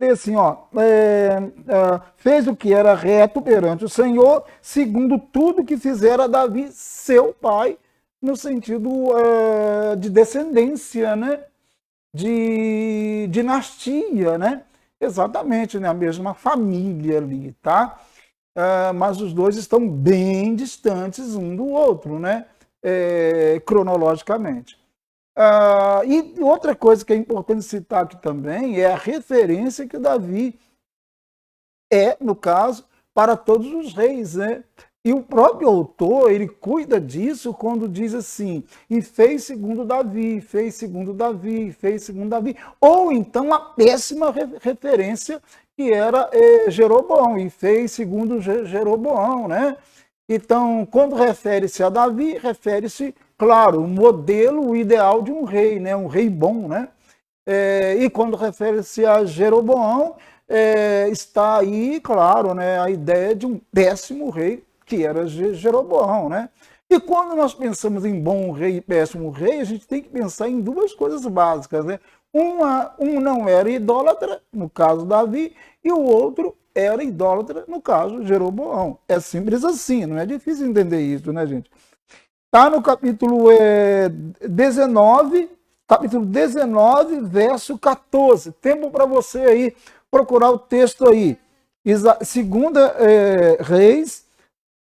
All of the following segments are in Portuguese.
assim, ó, fez o que era reto perante o Senhor, segundo tudo que fizera Davi, seu pai, no sentido de descendência, né? De dinastia, né? Exatamente, né? A mesma família ali, tá? Mas os dois estão bem distantes um do outro, né? Cronologicamente. E outra coisa que é importante citar aqui também é a referência que Davi no caso, para todos os reis, né? E o próprio autor, ele cuida disso quando diz assim, e fez segundo Davi, fez segundo Davi, fez segundo Davi. Ou então a péssima referência que era Jeroboão, e fez segundo Jeroboão, né? Então, quando refere-se a Davi, refere-se, claro, o modelo, o ideal de um rei, né? Um rei bom, né? E quando refere-se a Jeroboão, está aí, claro, né, a ideia de um péssimo rei, que era Jeroboão, né? E quando nós pensamos em bom rei e péssimo rei, a gente tem que pensar em duas coisas básicas, né? Um não era idólatra, no caso Davi, e o outro era idólatra, no caso Jeroboão. É simples assim, não é difícil entender isso, né, gente? Está no capítulo 19, verso 14. Tempo para você aí procurar o texto aí. Segunda Reis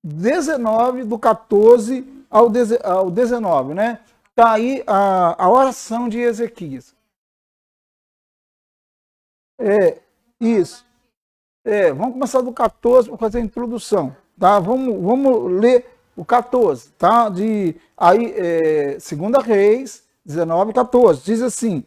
19, do 14 ao 19, né? Está aí a oração de Ezequias. É, isso. Vamos começar do 14 para fazer a introdução, tá? Vamos ler o 14, tá? Segunda Reis 19, 14. Diz assim: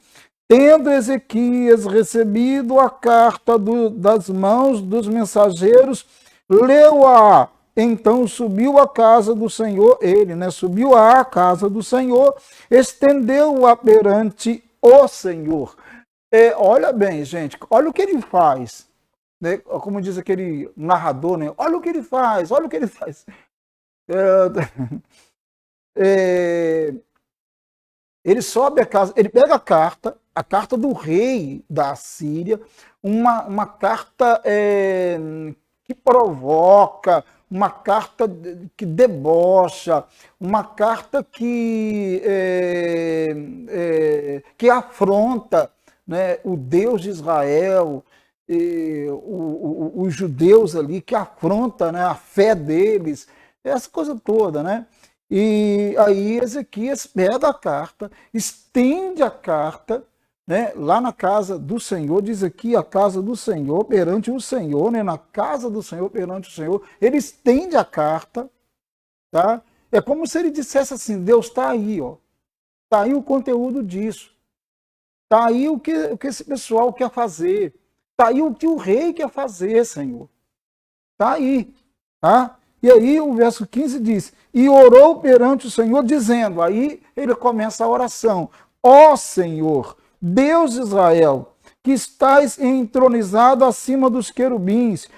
tendo Ezequias recebido a carta das mãos dos mensageiros, leu-a. Então subiu à casa do Senhor, ele, né? Subiu à casa do Senhor, estendeu-a perante o Senhor. Olha bem, gente, olha o que ele faz, né? Como diz aquele narrador, né? Olha o que ele faz, olha o que ele faz. É, ele sobe a casa, ele pega a carta do rei da Síria, uma carta que provoca, uma carta que debocha, uma carta que afronta, né, o Deus de Israel, os judeus ali, que afronta, né, a fé deles, essa coisa toda, né? E aí Ezequias pega a carta, estende a carta, né, lá na casa do Senhor, diz aqui a casa do Senhor perante o Senhor, né, na casa do Senhor perante o Senhor, ele estende a carta, tá? É como se ele dissesse assim: Deus está aí, ó, está aí o conteúdo disso, está aí o que esse pessoal quer fazer, está aí o que o rei quer fazer, Senhor, está aí, tá? E aí o verso 15 diz: e orou perante o Senhor, dizendo, aí ele começa a oração: ó Senhor, Deus de Israel, que estás entronizado acima dos querubins,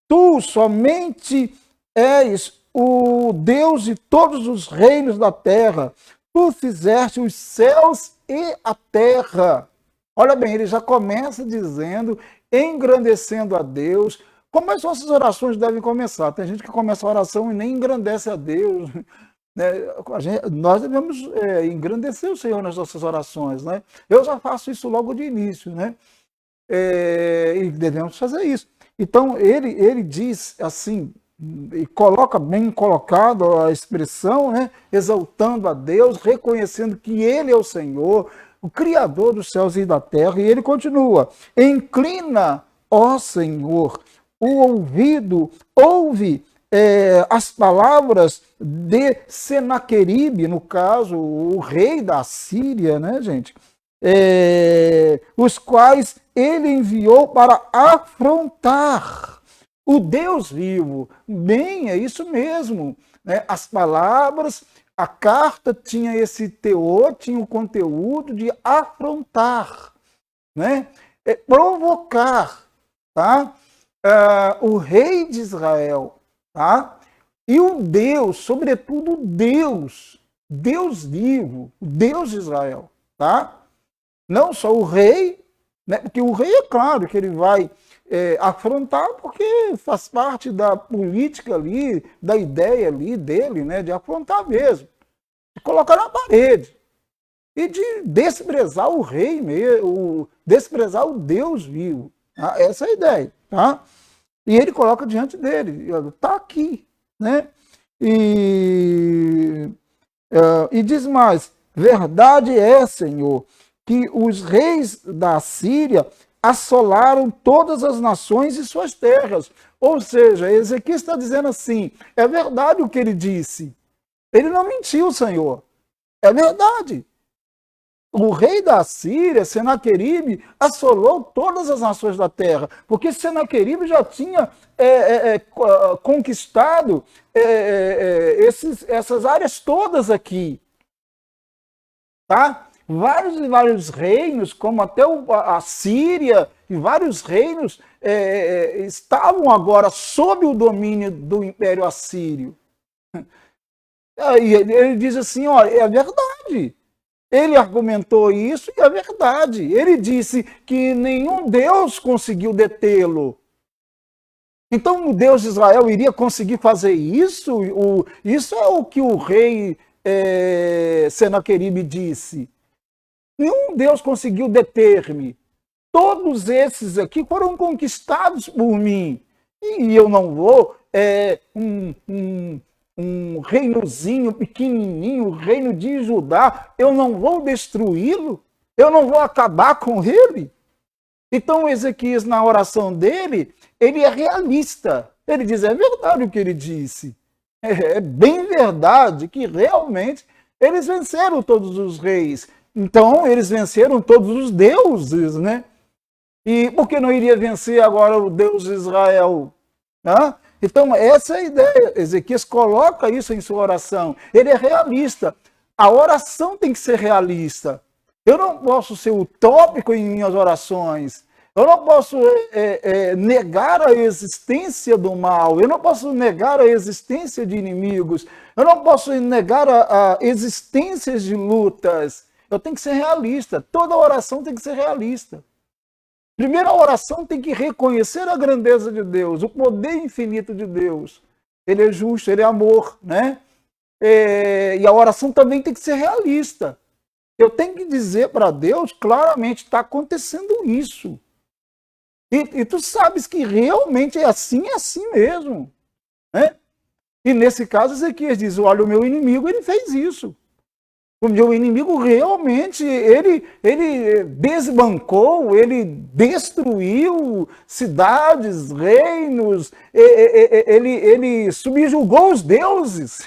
tu somente és o Deus de todos os reinos da terra, tu fizeste os céus e a terra. Olha bem, ele já começa dizendo, engrandecendo a Deus. Como as nossas orações devem começar? Tem gente que começa a oração e nem engrandece a Deus, né? Nós devemos engrandecer o Senhor nas nossas orações, né? Eu já faço isso logo de início, né? E devemos fazer isso. Então, ele diz assim, e coloca bem colocado a expressão, né? Exaltando a Deus, reconhecendo que Ele é o Senhor, o Criador dos céus e da terra, e ele continua: inclina, ó Senhor, o ouvido, ouve as palavras de Senaqueribe, no caso, o rei da Síria, né, gente? Os quais ele enviou para afrontar o Deus vivo. Bem, é isso mesmo, né? As palavras, a carta tinha esse teor, tinha o conteúdo de afrontar, né? Provocar, tá? O rei de Israel, tá? E o Deus, sobretudo Deus, Deus vivo, Deus de Israel, tá? Não só o rei, né? Porque o rei, é claro que ele vai afrontar, porque faz parte da política ali, da ideia ali dele, né? De afrontar mesmo, de colocar na parede e de desprezar o rei mesmo, desprezar o Deus vivo. Tá? Essa é a ideia, tá? E ele coloca diante dele, está aqui, né? E, e diz mais, verdade é, Senhor, que os reis da Síria assolaram todas as nações e suas terras. Ou seja, Ezequiel está dizendo assim, é verdade o que ele disse. Ele não mentiu, Senhor. É verdade. O rei da Síria, Senaqueribe, assolou todas as nações da terra, porque Senaqueribe já tinha conquistado essas áreas todas aqui. Tá? Vários e vários reinos, como até a Síria, e vários reinos estavam agora sob o domínio do Império Assírio. E ele diz assim, olha, é verdade. Ele argumentou isso e é verdade. Ele disse que nenhum Deus conseguiu detê-lo. Então o Deus de Israel iria conseguir fazer isso? Isso é o que o rei Senaqueribe disse. Nenhum Deus conseguiu deter-me. Todos esses aqui foram conquistados por mim. E eu não vou um reinozinho pequenininho, o reino de Judá, eu não vou destruí-lo, eu não vou acabar com ele. Então Ezequias, na oração dele, ele é realista. Ele diz, é verdade o que ele disse. É bem verdade que realmente eles venceram todos os reis. Então eles venceram todos os deuses, né? E por que não iria vencer agora o Deus de Israel? Né? Então, essa é a ideia. Ezequias coloca isso em sua oração. Ele é realista. A oração tem que ser realista. Eu não posso ser utópico em minhas orações. Eu não posso negar a existência do mal. Eu não posso negar a existência de inimigos. Eu não posso negar a existência de lutas. Eu tenho que ser realista. Toda oração tem que ser realista. Primeiro, a oração tem que reconhecer a grandeza de Deus, o poder infinito de Deus. Ele é justo, ele é amor, né? E a oração também tem que ser realista. Eu tenho que dizer para Deus, claramente, está acontecendo isso. E tu sabes que realmente é assim mesmo. Né? E nesse caso, Ezequias diz, olha, o meu inimigo, ele fez isso. O meu inimigo realmente, ele desbancou, ele destruiu cidades, reinos, ele subjugou os deuses.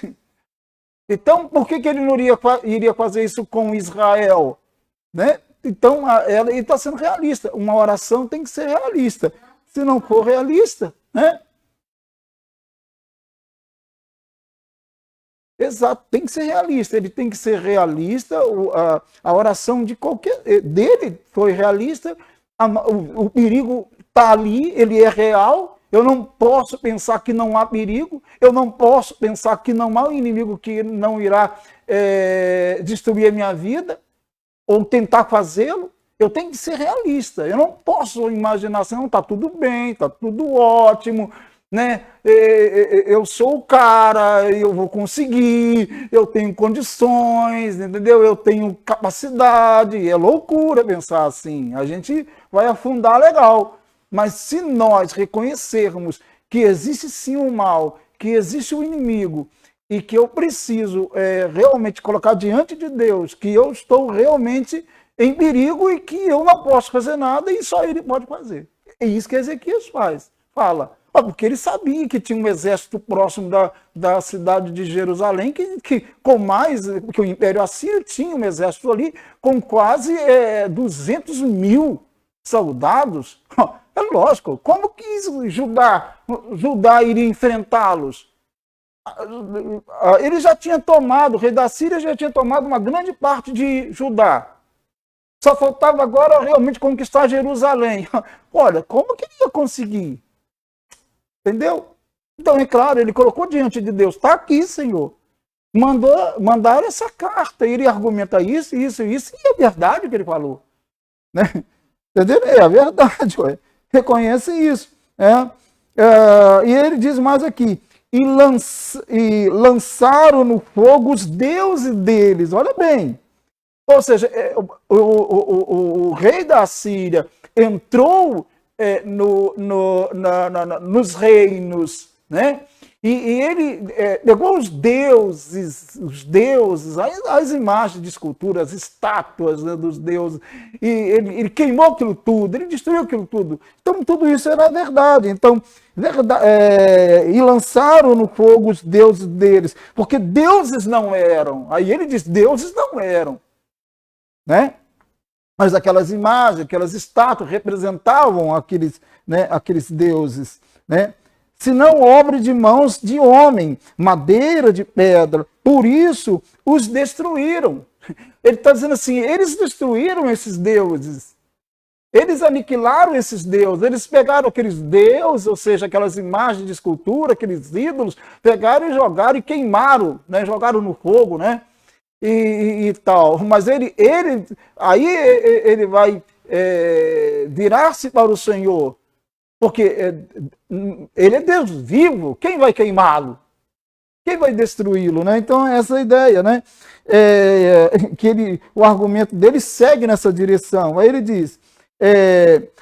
Então, por que ele não iria fazer isso com Israel? Né? Então, ele está sendo realista. Uma oração tem que ser realista. Se não for realista, né? Exato, tem que ser realista. Ele tem que ser realista. A oração dele foi realista. O perigo está ali, ele é real. Eu não posso pensar que não há perigo. Eu não posso pensar que não há um inimigo que não irá destruir a minha vida ou tentar fazê-lo. Eu tenho que ser realista. Eu não posso imaginar assim, não, está tudo bem, está tudo ótimo. Né? Eu sou o cara, eu vou conseguir, eu tenho condições, entendeu? Eu tenho capacidade. É loucura pensar assim. A gente vai afundar legal. Mas se nós reconhecermos que existe sim o mal, que existe o inimigo e que eu preciso realmente colocar diante de Deus que eu estou realmente em perigo e que eu não posso fazer nada e só ele pode fazer. É isso que Ezequias fala. Porque ele sabia que tinha um exército próximo da cidade de Jerusalém, que o Império Assírio tinha um exército ali com quase 200 mil soldados. É lógico, como que Judá iria enfrentá-los? Ele já tinha tomado, o rei da Síria já tinha tomado uma grande parte de Judá. Só faltava agora realmente conquistar Jerusalém. Olha, como que ele ia conseguir? Entendeu? Então, é claro, ele colocou diante de Deus, está aqui, Senhor. Mandaram essa carta, ele argumenta isso, e é verdade o que ele falou. Né? Entendeu? É a verdade, ué. Reconhece isso. E ele diz mais aqui, e lançaram no fogo os deuses deles. Olha bem. Ou seja, o rei da Síria entrou nos reinos, né? E ele pegou os deuses, as imagens de escultura, as estátuas, né, dos deuses, e ele queimou aquilo tudo, ele destruiu aquilo tudo. Então, tudo isso era verdade. Então, e lançaram no fogo os deuses deles, porque deuses não eram. Aí ele diz: deuses não eram, né? Mas aquelas imagens, aquelas estátuas representavam aqueles, né, aqueles deuses, né? Senão obra de mãos de homem, madeira de pedra. Por isso os destruíram. Ele está dizendo assim, eles destruíram esses deuses. Eles aniquilaram esses deuses. Eles pegaram aqueles deuses, ou seja, aquelas imagens de escultura, aqueles ídolos, pegaram e jogaram e queimaram, né? Jogaram no fogo, né? E tal. Mas ele vai virar-se para o Senhor, porque ele é Deus vivo. Quem vai queimá-lo? Quem vai destruí-lo, né? Então, essa é a ideia, né? O argumento dele segue nessa direção. Aí ele diz,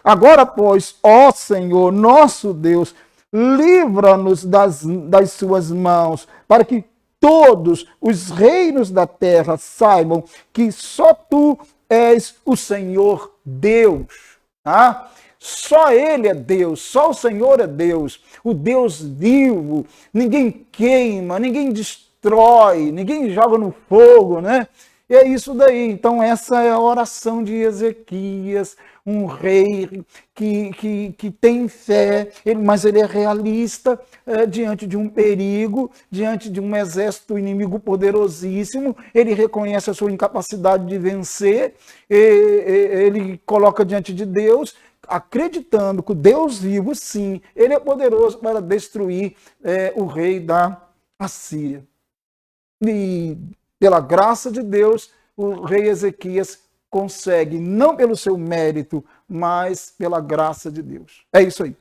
agora, pois, ó Senhor, nosso Deus, livra-nos das suas mãos, para que todos os reinos da terra saibam que só tu és o Senhor Deus. Tá? Só Ele é Deus, só o Senhor é Deus, o Deus vivo. Ninguém queima, ninguém destrói, ninguém joga no fogo, né? E é isso daí. Então, essa é a oração de Ezequias, um rei que tem fé, mas ele é realista diante de um perigo, diante de um exército inimigo poderosíssimo. Ele reconhece a sua incapacidade de vencer, ele coloca diante de Deus, acreditando que o Deus vivo, sim, ele é poderoso para destruir o rei da Assíria. E pela graça de Deus, o rei Ezequias consegue, não pelo seu mérito, mas pela graça de Deus. É isso aí.